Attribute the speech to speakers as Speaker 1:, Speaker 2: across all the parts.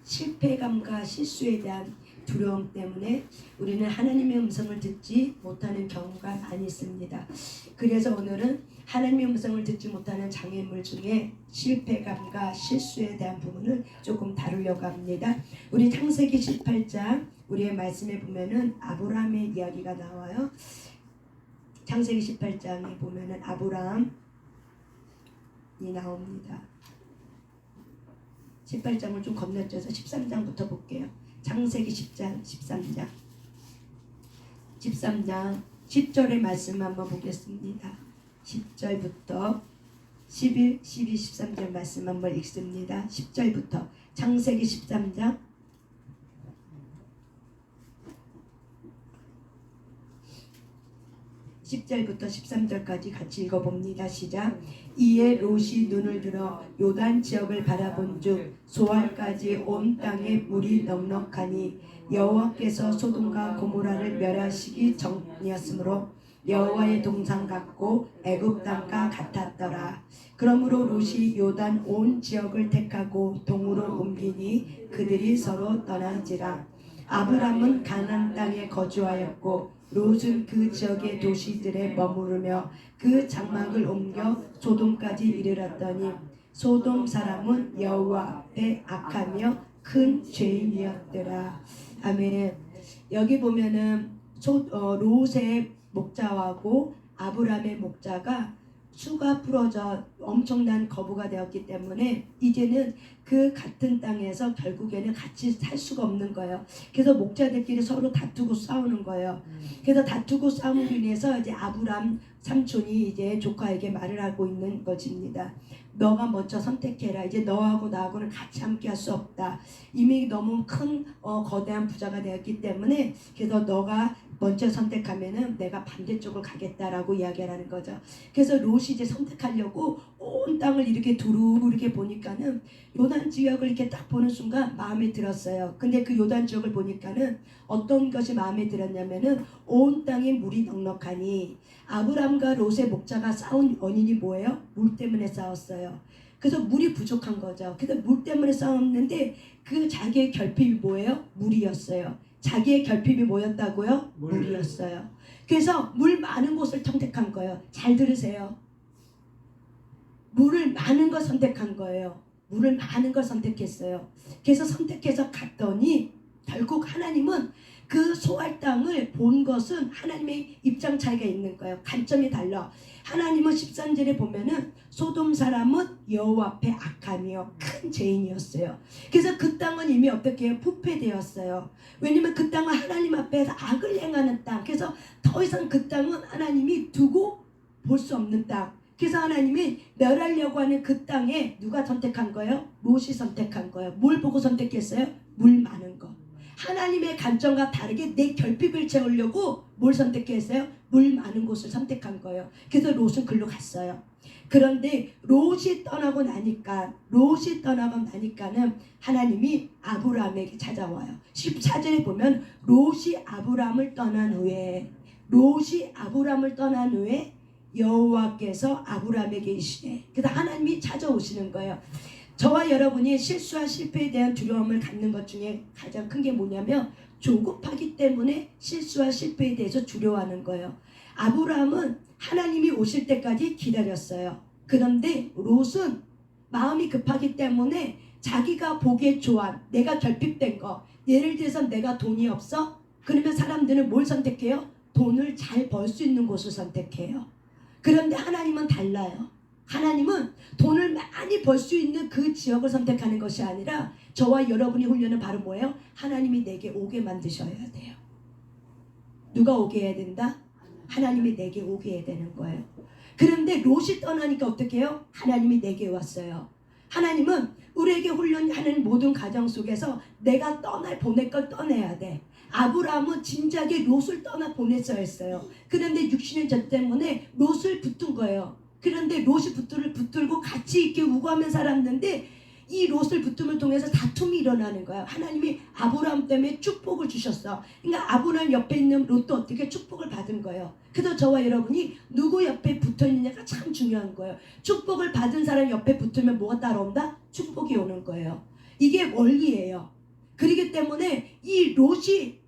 Speaker 1: 실패감과 실수에 대한 두려움 때문에 우리는 하나님의 음성을 듣지 못하는 경우가 많이 있습니다. 그래서 오늘은 하나님의 음성을 듣지 못하는 장애물 중에 실패감과 실수에 대한 부분을 조금 다루려고 합니다. 우리 창세기 18장 우리의 말씀에 보면은 아브라함의 이야기가 나와요. 창세기 18장에 보면은 아브라함이 나옵니다. 18장을 좀 건너뛰어서 13장부터 볼게요. 창세기 10장 13장 10절의 말씀 한번 보겠습니다. 10절부터 11, 12, 13절 말씀 한번 읽습니다. 10절부터 창세기 13장 10절부터 13절까지 같이 읽어봅니다. 시작. 이에 롯이 눈을 들어 요단 지역을 바라본 즉 소알까지 온 땅에 물이 넉넉하니 여호와께서 소돔과 고모라를 멸하시기 전이었으므로 여호와의 동산 같고 애굽 땅과 같았더라. 그러므로 롯이 요단 온 지역을 택하고 동으로 옮기니 그들이 서로 떠난지라. 아브람은 가나안 땅에 거주하였고 롯은 그 지역의 도시들에 머무르며 그 장막을 옮겨 소돔까지 이르렀더니 소돔 사람은 여호와 앞에 악하며 큰 죄인이었더라. 아멘. 여기 보면은 롯의 목자하고 아브람의 목자가 수가 부러져 엄청난 거부가 되었기 때문에 이제는 그 같은 땅에서 결국에는 같이 살 수가 없는 거예요. 그래서 목자들끼리 서로 다투고 싸우는 거예요. 그래서 다투고 싸움으로 인해서 이제 아브람 삼촌이 이제 조카에게 말을 하고 있는 것입니다. 너가 먼저 선택해라. 이제 너하고 나하고는 같이 함께 할 수 없다. 이미 너무 큰 거대한 부자가 되었기 때문에 그래서 너가 먼저 선택하면은 내가 반대쪽을 가겠다라고 이야기하는 거죠. 그래서 롯이 이제 선택하려고 온 땅을 이렇게 두루 이렇게 보니까는 요단 지역을 이렇게 딱 보는 순간 마음에 들었어요. 근데 그 요단 지역을 보니까는 어떤 것이 마음에 들었냐면은 온 땅에 물이 넉넉하니 아브람과 롯의 목자가 싸운 원인이 뭐예요? 물 때문에 싸웠어요. 그래서 물이 부족한 거죠. 그래서 물 때문에 싸웠는데 그 자기의 결핍이 뭐예요? 물이었어요. 자기의 결핍이 뭐였다고요? 물이었어요. 그래서 물 많은 곳을 선택한 거예요. 잘 들으세요. 물을 많은 걸 선택한 거예요. 물을 많은 걸 선택했어요. 그래서 선택해서 갔더니 결국 하나님은 그 소알 땅을 본 것은 하나님의 입장 차이가 있는 거예요. 관점이 달라. 하나님은 13절에 보면은 소돔 사람은 여호와 앞에 악하며 큰 죄인이었어요. 그래서 그 땅은 이미 어떻게 해요? 부패되었어요. 왜냐면 그 땅은 하나님 앞에서 악을 행하는 땅. 그래서 더 이상 그 땅은 하나님이 두고 볼 수 없는 땅. 그래서 하나님이 멸하려고 하는 그 땅에 누가 선택한 거예요? 롯이 선택한 거예요. 뭘 보고 선택했어요? 물 많은 거. 하나님의 관점과 다르게 내 결핍을 채우려고 뭘 선택했어요? 물 많은 곳을 선택한 거예요. 그래서 롯은 글로 갔어요. 그런데 롯이 떠나고 나니까는 하나님이 아브라함에게 찾아와요. 14절에 보면 롯이 아브라함을 떠난 후에 여호와께서 아브라함에게 이르시되, 그래서 하나님이 찾아오시는 거예요. 저와 여러분이 실수와 실패에 대한 두려움을 갖는 것 중에 가장 큰 게 뭐냐면 조급하기 때문에 실수와 실패에 대해서 두려워하는 거예요. 아브라함은 하나님이 오실 때까지 기다렸어요. 그런데 롯은 마음이 급하기 때문에 자기가 보기에 좋아, 내가 결핍된 거, 예를 들어서 내가 돈이 없어? 그러면 사람들은 뭘 선택해요? 돈을 잘 벌 수 있는 곳을 선택해요. 그런데 하나님은 달라요. 하나님은 돈을 많이 벌 수 있는 그 지역을 선택하는 것이 아니라 저와 여러분이 훈련은 바로 뭐예요? 하나님이 내게 오게 만드셔야 돼요. 누가 오게 해야 된다? 하나님이 내게 오게 해야 되는 거예요. 그런데 롯이 떠나니까 어떻게 해요? 하나님이 내게 왔어요. 하나님은 우리에게 훈련하는 모든 과정 속에서 내가 보낼 걸 떠내야 돼. 아브라함은 진작에 롯을 떠나 보냈어야 했어요. 그런데 육신의 죄 때문에 롯을 붙든 거예요. 그런데 롯이 붙들고 같이 이렇게 우고하며 살았는데 이 롯을 붙음을 통해서 다툼이 일어나는 거예요. 하나님이 아브라함 때문에 축복을 주셨어. 그러니까 아브라함 옆에 있는 롯도 어떻게 축복을 받은 거예요. 그래서 저와 여러분이 누구 옆에 붙어있느냐가 참 중요한 거예요. 축복을 받은 사람 옆에 붙으면 뭐가 따라온다? 축복이 오는 거예요. 이게 원리예요. 그렇기 때문에 이 롯이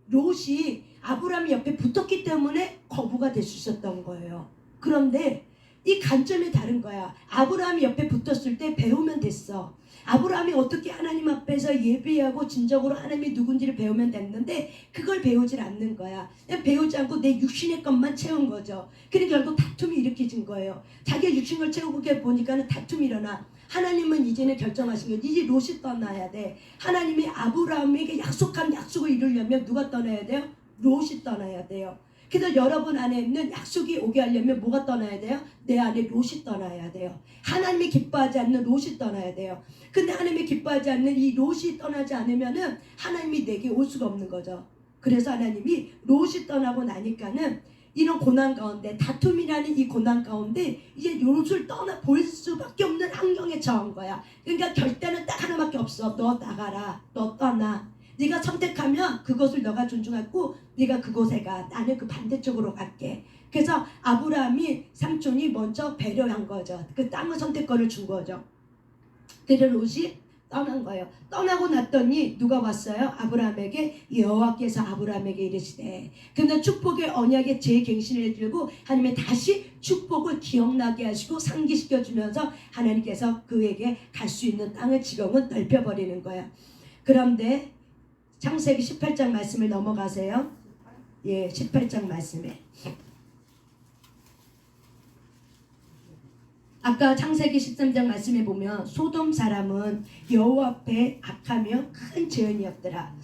Speaker 1: 아브라함 옆에 붙었기 때문에 거부가 될 수 있었던 거예요. 그런데 이 관점이 다른 거야. 아브라함이 옆에 붙었을 때 배우면 됐어. 아브라함이 어떻게 하나님 앞에서 예배하고 진정으로 하나님이 누군지를 배우면 됐는데 그걸 배우질 않는 거야. 그냥 배우지 않고 내 육신의 것만 채운 거죠. 그러니까 결국 다툼이 일으켜진 거예요. 자기가 육신을 채우고 보니까는 다툼이 일어나. 하나님은 이제는 결정하신 거예요. 이제 롯이 떠나야 돼. 하나님이 아브라함에게 약속한 약속을 이루려면 누가 떠나야 돼요? 롯이 떠나야 돼요. 그래서 여러분 안에 있는 약속이 오게 하려면 뭐가 떠나야 돼요? 내 안에 롯이 떠나야 돼요. 하나님이 기뻐하지 않는 롯이 떠나야 돼요. 근데 하나님이 기뻐하지 않는 이 롯이 떠나지 않으면은 하나님이 내게 올 수가 없는 거죠. 그래서 하나님이 롯이 떠나고 나니까는 이런 고난 가운데, 다툼이라는 이 고난 가운데 이제 롯을 떠나 볼 수밖에 없는 환경에 처한 거야. 그러니까 결단은 딱 하나밖에 없어. 너 나가라. 너 떠나. 네가 선택하면 그것을 너가 존중하고 네가 그곳에 가. 나는 그 반대쪽으로 갈게. 그래서 아브라함이 삼촌이 먼저 배려한 거죠. 그 땅의 선택권을 준 거죠. 그래서 롯이 떠난 거예요. 떠나고 났더니 누가 왔어요? 아브라함에게 여호와께서 아브라함에게 이르시되. 그런데 축복의 언약의 재갱신을 해주고 하나님이 다시 축복을 기억나게 하시고 상기시켜 주면서 하나님께서 그에게 갈 수 있는 땅의 지경은 넓혀버리는 거예요. 그런데 창세기 18장 말씀을 넘어가세요. 예, 18장 말씀에. 아까 창세기 13장 말씀에 보면 소돔 사람은 여호와 앞에 악하며 큰 죄인이었더라.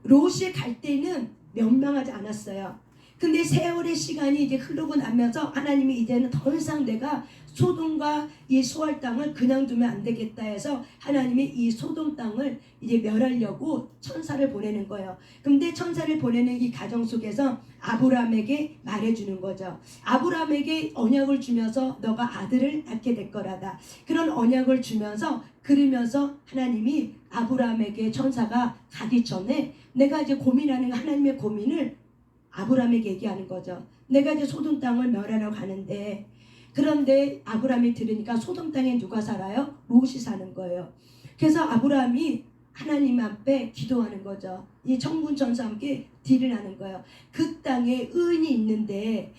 Speaker 1: 롯이 갈 때는 멸망하지 않았어요. 근데 세월의 시간이 이제 흐르고 나면서 하나님이 이제는 더 이상 내가 소돔과 이 소알 땅을 그냥 두면 안 되겠다 해서 하나님이 이 소돔 땅을 이제 멸하려고 천사를 보내는 거예요. 근데 천사를 보내는 이 과정 속에서 아브라함에게 말해주는 거죠. 아브라함에게 언약을 주면서 너가 아들을 낳게 될 거라다. 그런 언약을 주면서 그러면서 하나님이 아브라함에게 천사가 가기 전에 내가 이제 고민하는 하나님의 고민을 아브라함에게 얘기하는 거죠. 내가 이제 소돔 땅을 멸하러 가는데, 그런데 아브라함이 들으니까 소돔 땅에 누가 살아요? 롯이 사는 거예요. 그래서 아브라함이 하나님 앞에 기도하는 거죠. 이 천군 천사와 함께 딜을 하는 거예요. 그 땅에 의인이 있는데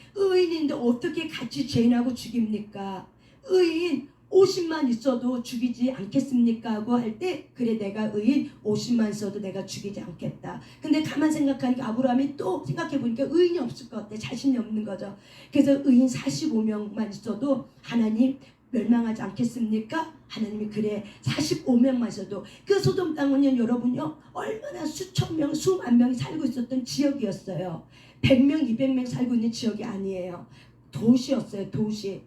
Speaker 1: 어떻게 같이 죄인하고 죽입니까? 의인 50만 있어도 죽이지 않겠습니까? 하고 할 때 그래 내가 의인 50만 있어도 내가 죽이지 않겠다. 근데 가만 생각하니까 아브라함이 또 생각해보니까 의인이 없을 것 같아. 자신이 없는 거죠. 그래서 의인 45명만 있어도 하나님 멸망하지 않겠습니까? 하나님이 그래 45명만 있어도. 그 소돔 땅은요 여러분요 얼마나 수천 명 수만 명이 살고 있었던 지역이었어요. 100명 200명 살고 있는 지역이 아니에요. 도시였어요. 도시.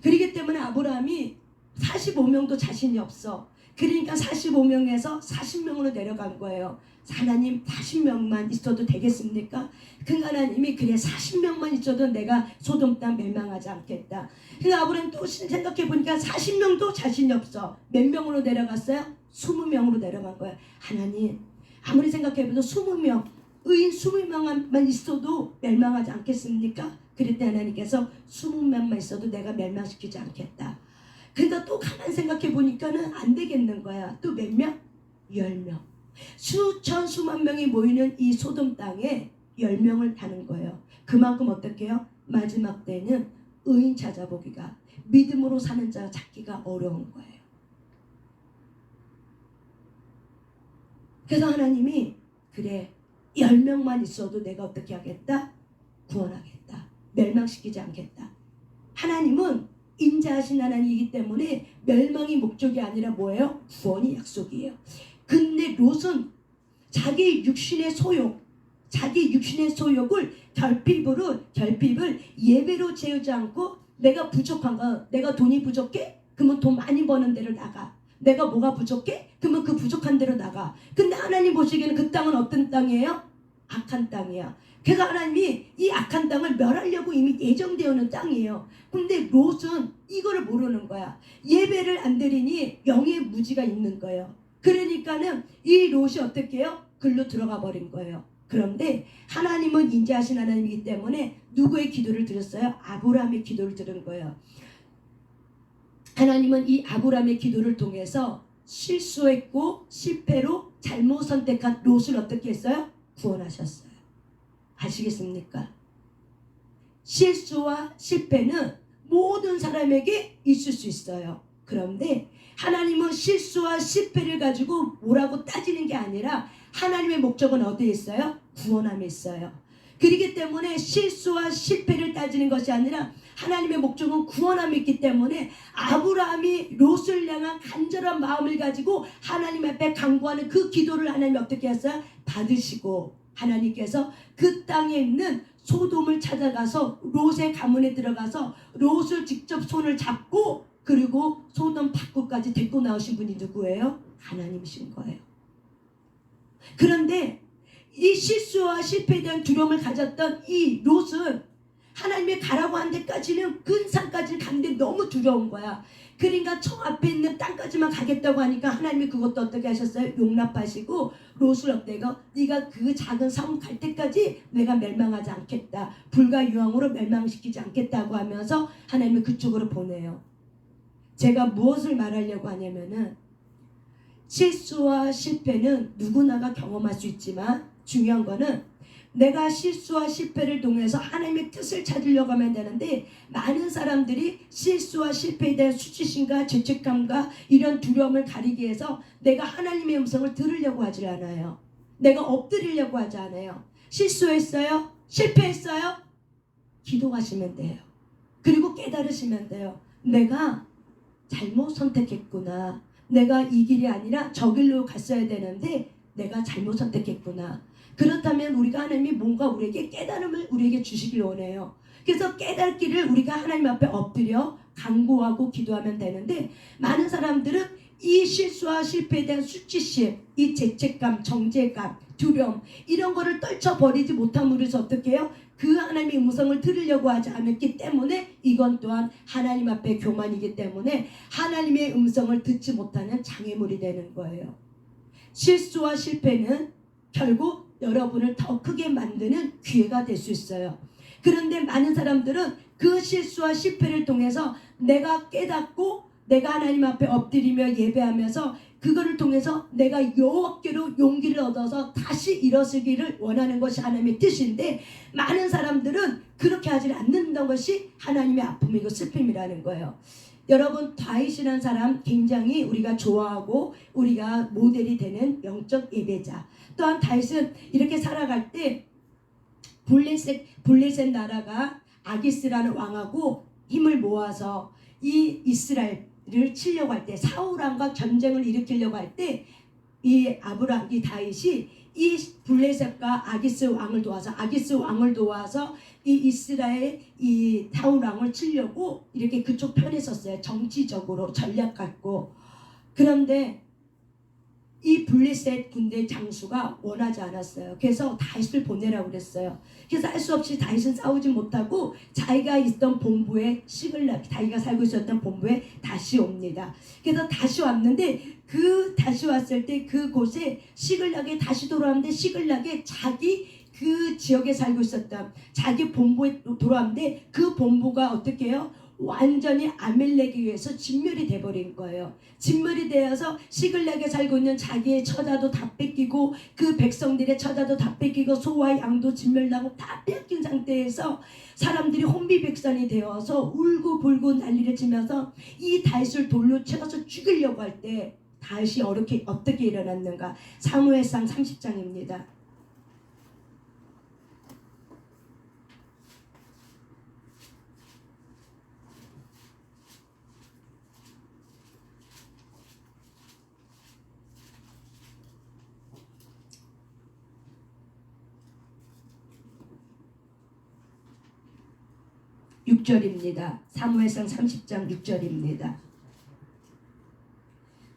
Speaker 1: 그렇기 때문에 아브라함이 45명도 자신이 없어. 그러니까 45명에서 40명으로 내려간 거예요. 하나님 40명만 있어도 되겠습니까? 그러니까 하나님이 그래 40명만 있어도 내가 소돔 땅 멸망하지 않겠다. 그러니까 아브라함 또 생각해보니까 40명도 자신이 없어. 몇 명으로 내려갔어요? 20명으로 내려간 거예요. 하나님 아무리 생각해봐도 20명 의인 20명만 있어도 멸망하지 않겠습니까? 그럴 때 하나님께서 20명만 있어도 내가 멸망시키지 않겠다. 그러니까 또 가만 생각해 보니까는 안 되겠는 거야. 또 몇 명? 10명. 수천 수만 명이 모이는 이 소돔 땅에 10명을 다는 거예요. 그만큼 어떻게요? 마지막 때는 의인 찾아보기가, 믿음으로 사는 자 찾기가 어려운 거예요. 그래서 하나님이 그래 10명만 있어도 내가 어떻게 하겠다? 구원하겠다. 멸망시키지 않겠다. 하나님은 인자하신 하나님이기 때문에 멸망이 목적이 아니라 뭐예요? 구원이 약속이에요. 근데 롯은 자기 육신의 소욕, 자기 육신의 소욕을 결핍을 예배로 채우지 않고 내가 부족한 거, 내가 돈이 부족해? 그러면 돈 많이 버는 데로 나가. 내가 뭐가 부족해? 그러면 그 부족한 데로 나가. 근데 하나님 보시기에는 그 땅은 어떤 땅이에요? 악한 땅이야. 그래서 하나님이 이 악한 땅을 멸하려고 이미 예정되어 있는 땅이에요. 근데 롯은 이거를 모르는 거야. 예배를 안 드리니 영의 무지가 있는 거예요. 그러니까는 이 롯이 어떻게 해요? 글로 들어가 버린 거예요. 그런데 하나님은 인자하신 하나님이기 때문에 누구의 기도를 들었어요? 아브라함의 기도를 들은 거예요. 하나님은 이 아브라함의 기도를 통해서 실수했고 실패로 잘못 선택한 롯을 어떻게 했어요? 구원하셨어요. 아시겠습니까? 실수와 실패는 모든 사람에게 있을 수 있어요. 그런데 하나님은 실수와 실패를 가지고 뭐라고 따지는 게 아니라 하나님의 목적은 어디에 있어요? 구원함에 있어요. 그렇기 때문에 실수와 실패를 따지는 것이 아니라 하나님의 목적은 구원함이 있기 때문에 아브라함이 롯을 향한 간절한 마음을 가지고 하나님 앞에 간구하는 그 기도를 하나님이 어떻게 했어요? 받으시고 하나님께서 그 땅에 있는 소돔을 찾아가서 롯의 가문에 들어가서 롯을 직접 손을 잡고 그리고 소돔 밖까지 데리고 나오신 분이 누구예요? 하나님이신 거예요. 그런데 이 실수와 실패에 대한 두려움을 가졌던 이 롯은 하나님의 가라고 한 데까지는 근산까지 갔는데 너무 두려운 거야. 그러니까 저 앞에 있는 땅까지만 가겠다고 하니까 하나님이 그것도 어떻게 하셨어요? 용납하시고 롯을 어때요? 네가 그 작은 섬 갈 때까지 내가 멸망하지 않겠다. 불과 유황으로 멸망시키지 않겠다고 하면서 하나님이 그쪽으로 보내요. 제가 무엇을 말하려고 하냐면은 실수와 실패는 누구나가 경험할 수 있지만 중요한 거는 내가 실수와 실패를 통해서 하나님의 뜻을 찾으려고 하면 되는데 많은 사람들이 실수와 실패에 대한 수치심과 죄책감과 이런 두려움을 가리기 위해서 내가 하나님의 음성을 들으려고 하지 않아요. 내가 엎드리려고 하지 않아요. 실수했어요? 실패했어요? 기도하시면 돼요. 그리고 깨달으시면 돼요. 내가 잘못 선택했구나. 내가 이 길이 아니라 저 길로 갔어야 되는데 내가 잘못 선택했구나. 그렇다면 우리가 하나님이 뭔가 우리에게 깨달음을 우리에게 주시길 원해요. 그래서 깨닫기를 우리가 하나님 앞에 엎드려 간구하고 기도하면 되는데 많은 사람들은 이 실수와 실패에 대한 수치심, 이 죄책감, 정죄감, 두려움 이런 거를 떨쳐버리지 못함으로 해서 어떻게 해요? 그 하나님의 음성을 들으려고 하지 않았기 때문에 이건 또한 하나님 앞에 교만이기 때문에 하나님의 음성을 듣지 못하는 장애물이 되는 거예요. 실수와 실패는 결국 여러분을 더 크게 만드는 기회가 될 수 있어요. 그런데 많은 사람들은 그 실수와 실패를 통해서 내가 깨닫고 내가 하나님 앞에 엎드리며 예배하면서 그거를 통해서 내가 여호와께로 용기를 얻어서 다시 일어서기를 원하는 것이 하나님의 뜻인데 많은 사람들은 그렇게 하지 않는다는 것이 하나님의 아픔이고 슬픔이라는 거예요. 여러분 다윗이라는 사람 굉장히 우리가 좋아하고 우리가 모델이 되는 영적 예배자. 또한 다윗은 이렇게 살아갈 때 블레셋 나라가 아기스라는 왕하고 힘을 모아서 이 이스라엘을 치려고 할 때 사울왕과 전쟁을 일으키려고 할 때 이 다윗이 이 블레셋과 아기스 왕을 도와서 이 이스라엘 이 사울왕을 치려고 이렇게 그쪽 편에 섰어요. 정치적으로 전략 갖고. 그런데 이 블레셋 군대 장수가 원하지 않았어요. 그래서 다윗을 보내라고 그랬어요. 그래서 할 수 없이 다윗은 싸우지 못하고 자기가 있던 본부에 다윗가 살고 있었던 본부에 다시 옵니다. 그래서 다시 왔는데 그 다시 왔을 때 그곳에 시글락에 다시 돌아왔는데 시글락에 자기 그 지역에 살고 있었던 자기 본부에 돌아왔는데 그 본부가 어떻게 해요? 완전히 아멜렉에 의해서 진멸이 돼버린 거예요. 진멸이 되어서 시글락에 살고 있는 자기의 처자도 다 뺏기고 그 백성들의 처자도 다 뺏기고 소와 양도 진멸나고 다 뺏긴 상태에서 사람들이 혼비백산이 되어서 울고불고 난리를 치면서 이 다윗을 돌로 쳐서 죽이려고 할 때 다윗이 어떻게 일어났는가? 사무엘상 30장입니다. 사무엘상 30장 6절입니다.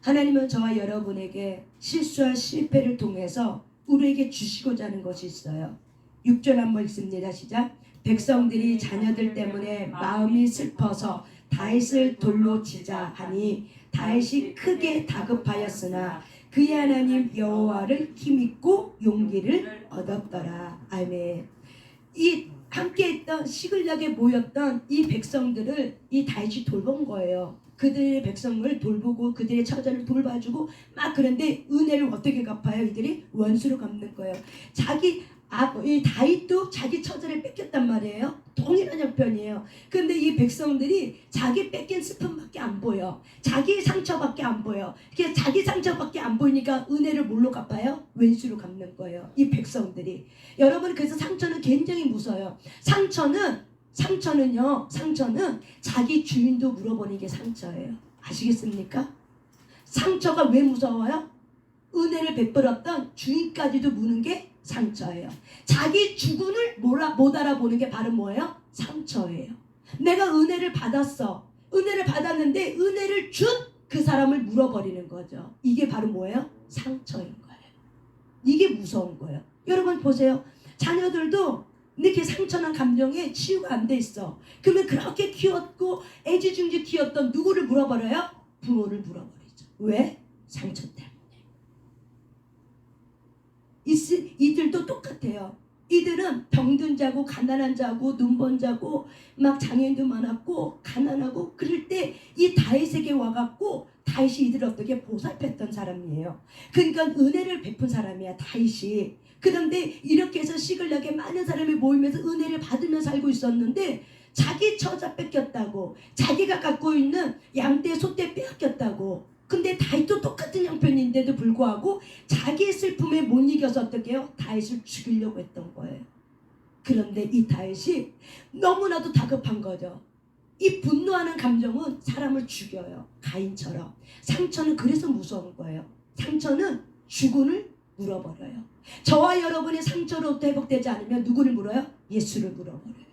Speaker 1: 하나님은 저와 여러분에게 실수와 실패를 통해서 우리에게 주시고자 하는 것이 있어요. 6절 한번 읽습니다. 시작. 백성들이 자녀들 때문에 마음이 슬퍼서 다윗을 돌로 치자 하니 다윗이 크게 다급하였으나 그의 하나님 여호와를 힘입고 용기를 얻었더라. 아멘. 이 함께 있던 시글락에 모였던 이 백성들을 이 다윗이 돌본 거예요. 그들의 백성을 돌보고 그들의 처자를 돌봐주고 막 그런데 은혜를 어떻게 갚아요? 이들이 원수로 갚는 거예요. 이 다윗도 자기 처자를 뺏겼단 말이에요. 동일한 형편이에요. 근데 이 백성들이 자기 뺏긴 슬픔밖에 안 보여. 자기 상처밖에 안 보여. 자기 상처밖에 안 보이니까 은혜를 뭘로 갚아요? 왼수로 갚는 거예요. 이 백성들이. 여러분 그래서 상처는 굉장히 무서워요. 상처는요. 상처는 자기 주인도 물어보는 게 상처예요. 아시겠습니까? 상처가 왜 무서워요? 은혜를 베풀었던 주인까지도 무는 게 상처예요. 자기 주군을 못 알아보는 게 바로 뭐예요? 상처예요. 내가 은혜를 받았어. 은혜를 받았는데 은혜를 준 그 사람을 물어버리는 거죠. 이게 바로 뭐예요? 상처인 거예요. 이게 무서운 거예요. 여러분 보세요. 자녀들도 이렇게 상처난 감정에 치유가 안 돼 있어. 그러면 그렇게 키웠고 애지중지 키웠던 누구를 물어버려요? 부모를 물어버리죠. 왜? 상처 때문에. 이들도 똑같아요. 이들은 병든 자고 가난한 자고 눈먼 자고 막 장애인도 많았고 가난하고 그럴 때 이 다윗에게 와갖고 다윗이 이들을 어떻게 보살폈던 사람이에요. 그러니까 은혜를 베푼 사람이야 다윗이. 그런데 이렇게 해서 시글락에 많은 사람이 모이면서 은혜를 받으며 살고 있었는데 자기 처자 뺏겼다고 자기가 갖고 있는 양떼 소떼 빼앗겼다고. 근데 다윗도 똑같은 형편인데도 불구하고 자기의 슬픔에 못 이겨서 어떻게 해요? 다윗을 죽이려고 했던 거예요. 그런데 이 다윗이 너무나도 다급한 거죠. 이 분노하는 감정은 사람을 죽여요. 가인처럼. 상처는 그래서 무서운 거예요. 상처는 주군을 물어버려요. 저와 여러분의 상처로부터 회복되지 않으면 누구를 물어요? 예수를 물어버려요.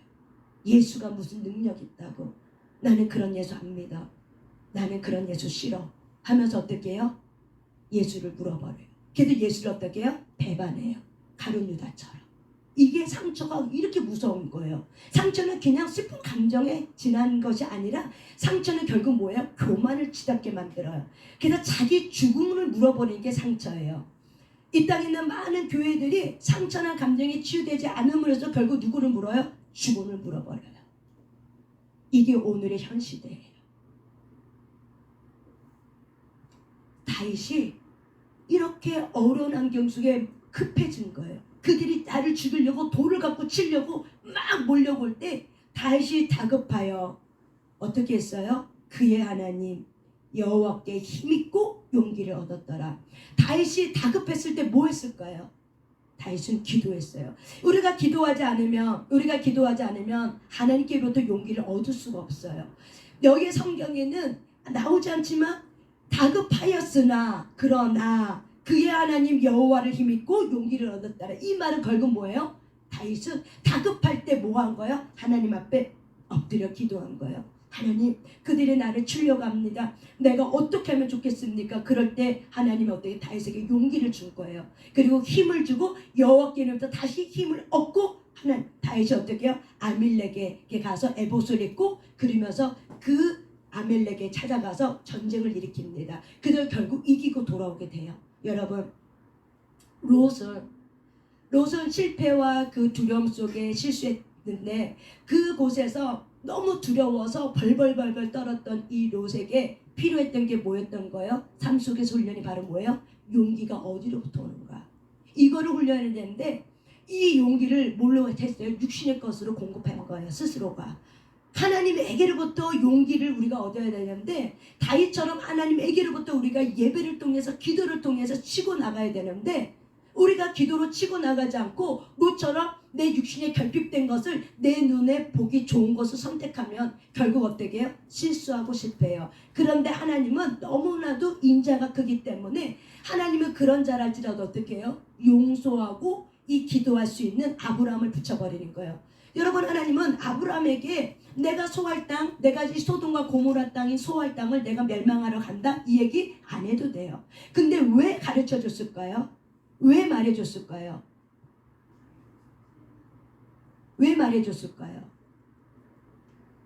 Speaker 1: 예수가 무슨 능력이 있다고. 나는 그런 예수 안 믿어. 나는 그런 예수 싫어. 하면서 어떻게 해요? 예수를 물어버려요. 그래도 예수를 어떻게 해요? 배반해요. 가룟 유다처럼. 이게 상처가 이렇게 무서운 거예요. 상처는 그냥 슬픈 감정에 지난 것이 아니라 상처는 결국 뭐예요? 교만을 치닫게 만들어요. 그래서 자기 죽음을 물어버리는 게 상처예요. 이 땅에 있는 많은 교회들이 상처나 감정이 치유되지 않음으로 해서 결국 누구를 물어요? 죽음을 물어버려요. 이게 오늘의 현 시대예요. 다윗이 이렇게 어려운 환경 속에 급해진 거예요. 그들이 나를 죽이려고 돌을 갖고 치려고 막 몰려올 때 다윗이 다급하여 어떻게 했어요? 그의 하나님 여호와께 힘있고 용기를 얻었더라. 다윗이 다급했을 때 뭐 했을까요? 다윗은 기도했어요. 우리가 기도하지 않으면 하나님께로부터 용기를 얻을 수가 없어요. 여기 성경에는 나오지 않지만 다급하였으나 그러나 그의 하나님 여호와를 힘입고 용기를 얻었다라. 이 말은 결국 뭐예요? 다윗은 다급할 때 뭐 한 거예요? 하나님 앞에 엎드려 기도한 거예요. 하나님 그들이 나를 치려고 합니다. 내가 어떻게 하면 좋겠습니까? 그럴 때 하나님이 어떻게 다윗에게 용기를 준 거예요. 그리고 힘을 주고 여호와께로부터 다시 힘을 얻고 다윗이 어떻게 해요? 아밀렉에게 가서 에봇을 입고 그러면서 그 아멜렉에 찾아가서 전쟁을 일으킵니다. 그들 결국 이기고 돌아오게 돼요. 여러분 롯은 실패와 그 두려움 속에 실수했는데 그곳에서 너무 두려워서 벌벌벌벌 떨었던 이 롯에게 필요했던 게 뭐였던 거예요? 삶 속에서 훈련이 바로 뭐예요? 용기가 어디로부터 오는가? 이거를 훈련해야 되는데 이 용기를 뭘로 했어요? 육신의 것으로 공급한 거예요. 스스로가. 하나님에게로부터 용기를 우리가 얻어야 되는데 다윗처럼 하나님에게로부터 우리가 예배를 통해서 기도를 통해서 치고 나가야 되는데 우리가 기도로 치고 나가지 않고 롯처럼 내 육신에 결핍된 것을 내 눈에 보기 좋은 것을 선택하면 결국 어떻게 해요? 실수하고 실패해요. 그런데 하나님은 너무나도 인자가 크기 때문에 하나님은 그런 자랄지라도 어떻게 해요? 용서하고 이 기도할 수 있는 아브라함을 붙여버리는 거예요. 여러분 하나님은 아브라함에게 내가 소할 땅, 내가 이 소돔과 고모라 땅인 소할 땅을 내가 멸망하러 간다 이 얘기 안 해도 돼요. 근데 왜 가르쳐 줬을까요? 왜 말해줬을까요? 왜 말해줬을까요?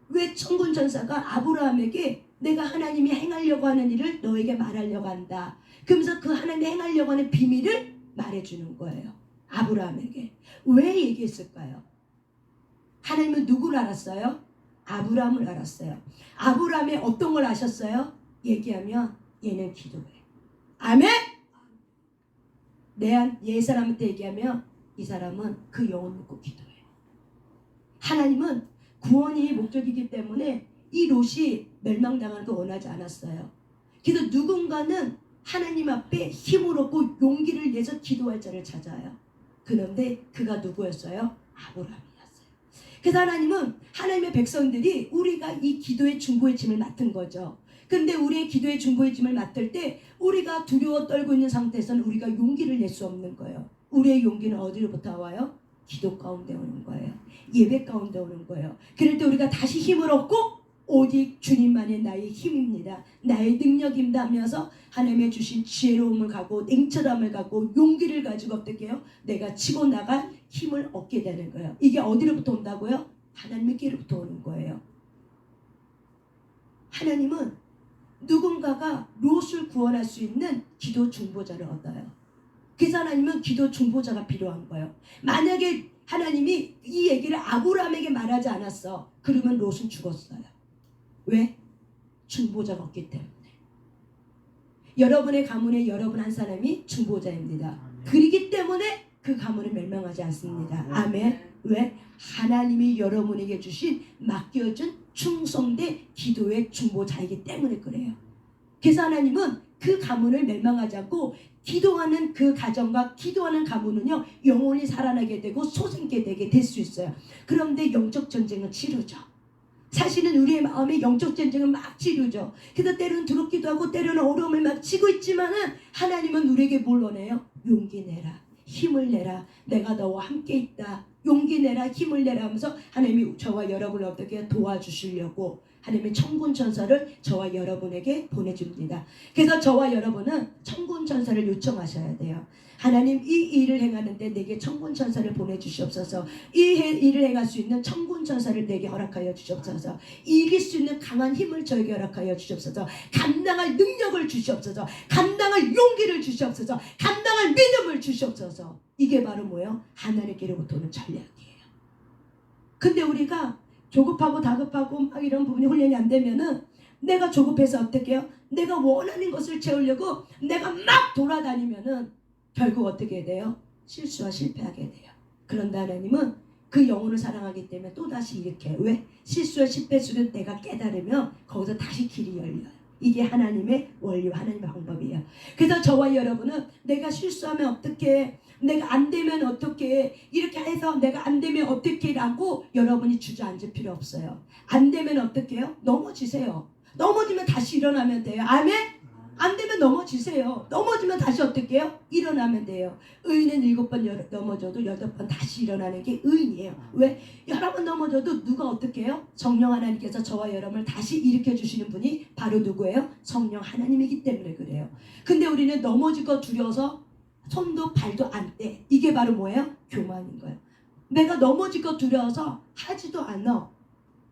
Speaker 1: 왜 천군 전사가 아브라함에게 내가 하나님이 행하려고 하는 일을 너에게 말하려고 한다. 그러면서 그 하나님이 행하려고 하는 비밀을 말해주는 거예요. 아브라함에게. 왜 얘기했을까요? 하나님은 누구를 알았어요? 아브라함을 알았어요. 아브라함의 어떤 걸 아셨어요? 얘기하면 얘는 기도해. 아멘? 옛 사람한테 얘기하면 이 사람은 그 영혼 믿고 기도해요. 하나님은 구원이 목적이기 때문에 이 롯이 멸망당하는 걸 원하지 않았어요. 그래서 누군가는 하나님 앞에 힘을 얻고 용기를 내서 기도할 자를 찾아요. 그런데 그가 누구였어요? 아브라함이었어요. 그래서 하나님은 하나님의 백성들이 우리가 이 기도의 중보의 짐을 맡은 거죠. 그런데 우리의 기도의 중보의 짐을 맡을 때 우리가 두려워 떨고 있는 상태에서는 우리가 용기를 낼 수 없는 거예요. 우리의 용기는 어디로부터 와요? 기도 가운데 오는 거예요. 예배 가운데 오는 거예요. 그럴 때 우리가 다시 힘을 얻고 오직 주님만이 나의 힘입니다. 나의 능력입니다 하면서 하나님의 주신 지혜로움을 가고 냉철함을 가고 용기를 가지고 어떻게 해요? 내가 치고 나갈 힘을 얻게 되는 거예요. 이게 어디로부터 온다고요? 하나님의 길로부터 오는 거예요. 하나님은 누군가가 롯을 구원할 수 있는 기도 중보자를 얻어요. 그래서 하나님은 기도 중보자가 필요한 거예요. 만약에 하나님이 이 얘기를 아브라함에게 말하지 않았어. 그러면 롯은 죽었어요. 왜? 중보자가 없기 때문에. 여러분의 가문에 여러분 한 사람이 중보자입니다. 그렇기 때문에 그 가문은 멸망하지 않습니다. 아멘. 왜? 하나님이 여러분에게 주신 맡겨준 충성된 기도의 중보자이기 때문에 그래요. 그래서 하나님은 그 가문을 멸망하지 않고 기도하는 그 가정과 기도하는 가문은요 영원히 살아나게 되고 소생케 되게 될 수 있어요. 그런데 영적 전쟁은 치르죠. 사실은 우리의 마음에 영적 전쟁은 막 치르죠. 그래서 때로는 두렵기도 하고 때로는 어려움을 막 치고 있지만은 하나님은 우리에게 뭘 원해요? 용기 내라, 힘을 내라, 내가 너와 함께 있다, 용기 내라, 힘을 내라 하면서 하나님이 저와 여러분을 어떻게 도와주시려고 하나님의 천군 천사를 저와 여러분에게 보내줍니다. 그래서 저와 여러분은 천군 천사를 요청하셔야 돼요. 하나님, 이 일을 행하는데 내게 천군 천사를 보내주시옵소서. 이 일을 행할 수 있는 천군 천사를 내게 허락하여 주시옵소서. 이길 수 있는 강한 힘을 저에게 허락하여 주시옵소서. 감당할 능력을 주시옵소서. 감당할 용기를 주시옵소서. 감당할 믿음을 주시옵소서. 이게 바로 뭐예요? 하나님께로부터 오는 전략이에요. 근데 우리가 조급하고 다급하고 막 이런 부분이 훈련이 안 되면은 내가 조급해서 어떻게 해요? 내가 원하는 것을 채우려고 내가 막 돌아다니면은 결국 어떻게 돼요? 실수와 실패하게 돼요. 그런데 하나님은 그 영혼을 사랑하기 때문에 또다시 이렇게 왜? 실수와 실패 속에 내가 깨달으면 거기서 다시 길이 열려요. 이게 하나님의 원리와 하나님의 방법이에요. 그래서 저와 여러분은 내가 실수하면 어떻게, 내가 안 되면 어떻게, 이렇게 해서 내가 안 되면 어떻게 라고 여러분이 주저앉을 필요 없어요. 안 되면 어떻게 해요? 넘어지세요. 넘어지면 다시 일어나면 돼요. 아멘? 안 되면 넘어지세요. 넘어지면 다시 어떻게 해요? 일어나면 돼요. 의인은 7번 넘어져도 8번 다시 일어나는 게 의인이에요. 왜? 여러 번 넘어져도 누가 어떻게 해요? 성령 하나님께서 저와 여러분을 다시 일으켜 주시는 분이 바로 누구예요? 성령 하나님이기 때문에 그래요. 근데 우리는 넘어질 거 두려워서 손도 발도 안 떼. 이게 바로 뭐예요? 교만인 거예요. 내가 넘어질 거 두려워서 하지도 않아.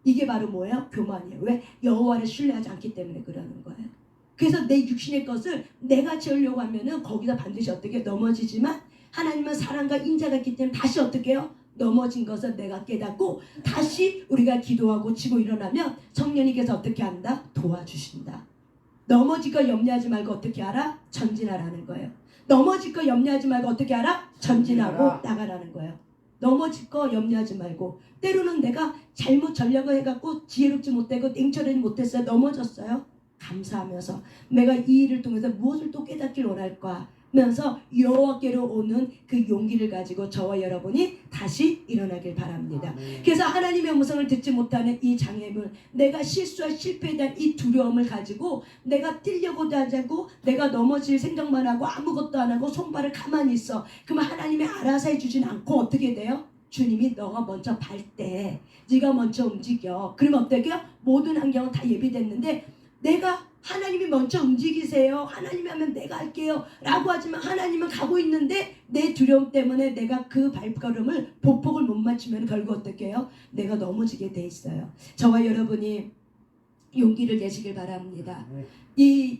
Speaker 1: 이게 바로 뭐예요? 교만이에요. 왜? 여호와를 신뢰하지 않기 때문에 그러는 거예요. 그래서 내 육신의 것을 내가 채우려고 하면은 거기서 반드시 어떻게 넘어지지만 하나님은 사랑과 인자가 있기 때문에 다시 어떻게 해요? 넘어진 것을 내가 깨닫고 다시 우리가 기도하고 치고 일어나면 성령님께서 어떻게 한다? 도와주신다. 넘어질 거 염려하지 말고 어떻게 하라? 전진하라는 거예요. 넘어질 거 염려하지 말고 어떻게 하라? 전진하고 나가라는 거예요. 넘어질 거 염려하지 말고. 때로는 내가 잘못 전략을 해갖고 지혜롭지 못하고 냉철하지 못했어요. 넘어졌어요. 감사하면서 내가 이 일을 통해서 무엇을 또 깨닫길 원할까 하면서 여호와께로 오는 그 용기를 가지고 저와 여러분이 다시 일어나길 바랍니다. 그래서 하나님의 음성을 듣지 못하는 이 장애물, 내가 실수와 실패에 대한 이 두려움을 가지고 내가 뛰려고도 하지 않고 내가 넘어질 생각만 하고 아무것도 안 하고 손발을 가만히 있어. 그러면 하나님이 알아서 해주진 않고 어떻게 돼요? 주님이 너가 먼저 발 때 네가 먼저 움직여. 그러면 어떻게 해요? 모든 환경은 다 예비됐는데 내가 하나님이 먼저 움직이세요. 하나님이 하면 내가 할게요. 라고 하지만 하나님은 가고 있는데 내 두려움 때문에 내가 그 발걸음을 보폭을 못 맞추면 결국 어떻게 해요? 내가 넘어지게 돼 있어요. 저와 여러분이 용기를 내시길 바랍니다. 이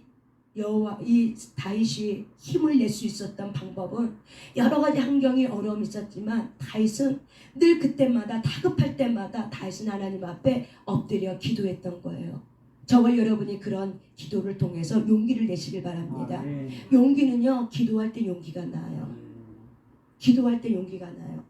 Speaker 1: 여호와 이 다윗이 힘을 낼 수 있었던 방법은 여러 가지 환경이 어려움이 있었지만 다윗은 늘 그때마다 다급할 때마다 다윗은 하나님 앞에 엎드려 기도했던 거예요. 저와 여러분이 그런 기도를 통해서 용기를 내시길 바랍니다. 용기는요, 기도할 때 용기가 나요. 기도할 때 용기가 나요.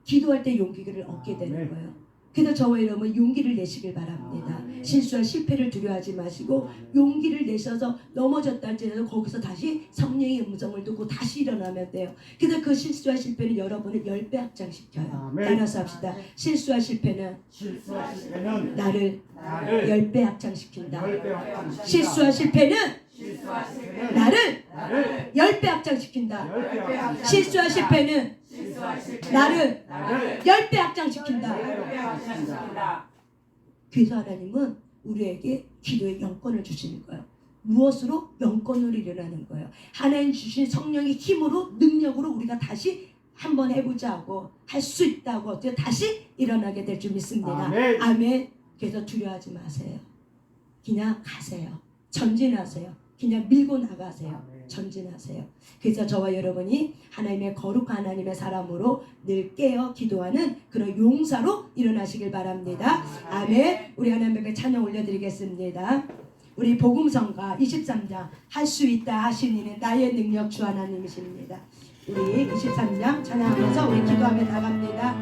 Speaker 1: 기도할 때 용기를 얻게 되는 거예요. 그래서 저와 여러분 용기를 내시길 바랍니다. 실수와 실패를 두려워하지 마시고 용기를 내셔서 넘어졌다 할지라도 거기서 다시 성령의 음성을 듣고 다시 일어나면 돼요. 그래서 그 실수와 실패는 여러분을 10배 확장시켜요. 따라서 합시다. 실수와 실패는 나를 10배 확장시킨다. 실수와 실패는 나를 10배 확장시킨다. 실수와 실패는 나를 10배 확장시킨다. 그래서 하나님은 우리에게 기도의 영권을 주시는 거예요. 무엇으로? 영권으로 일어나는 거예요. 하나님 주신 성령의 힘으로, 능력으로 우리가 다시 한번 해보자고 할 수 있다고 어떻게 다시 일어나게 될 줄 믿습니다. 아멘. 그래서 두려워하지 마세요. 그냥 가세요. 전진하세요. 그냥 밀고 나가세요. 전진하세요. 그래서 저와 여러분이 하나님의 거룩한 하나님의 사람으로 늘 깨어 기도하는 그런 용사로 일어나시길 바랍니다. 아멘. 우리 하나님 앞에 찬양 올려드리겠습니다. 우리 복음성가 23장 할 수 있다 하신 이는 나의 능력 주 하나님이십니다. 우리 23장 찬양하면서 우리 기도하며 나갑니다.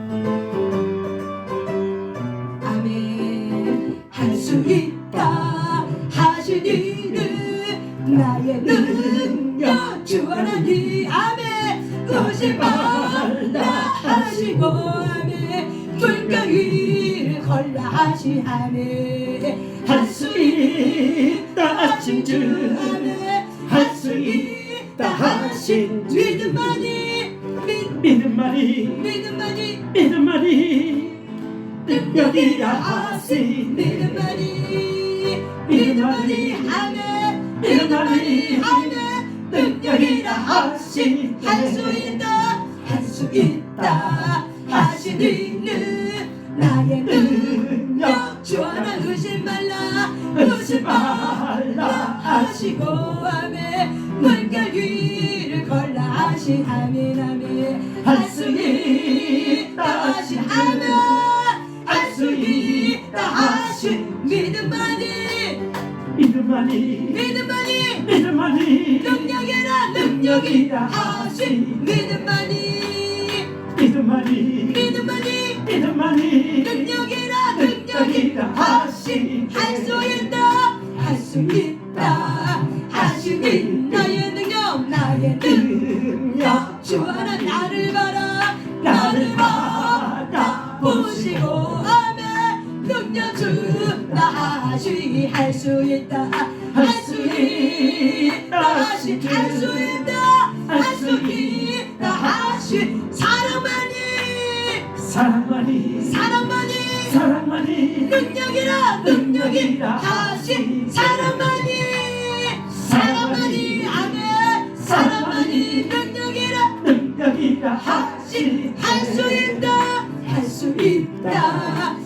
Speaker 1: 아멘. 할 수 있다 하신 이는 나의 능력 주 하나님. 아멘. 거짓말라 하시고 아멘. 물가위를 걸라 하시 아멘. 할 수 있다 하신 주 아멘. 할 수 있다 하신 주 믿음만이 능력이라 하신 믿음만이 아멘. 믿음만이 아멘. 능력이라 하신 할 수 있다 하신 이는 나의 능력 주 하나 의심 말라 하시고 아멘. 물결 위를 걸라 하신 아멘. 아멘. 할 수 있다 하신 아멘. 할 수 있다 하신 믿음만이 능력이라 하신 믿음만이 능력이라 하신 할 수 있다 하신 나의 능력 주 하나 나를 바라 보시고 아멘. 능력 주나 하시 할 수 있다 하신 사랑만이 능력이라 하신 사랑만이 아멘. 사랑만이 능력이라 하신 할 수 있다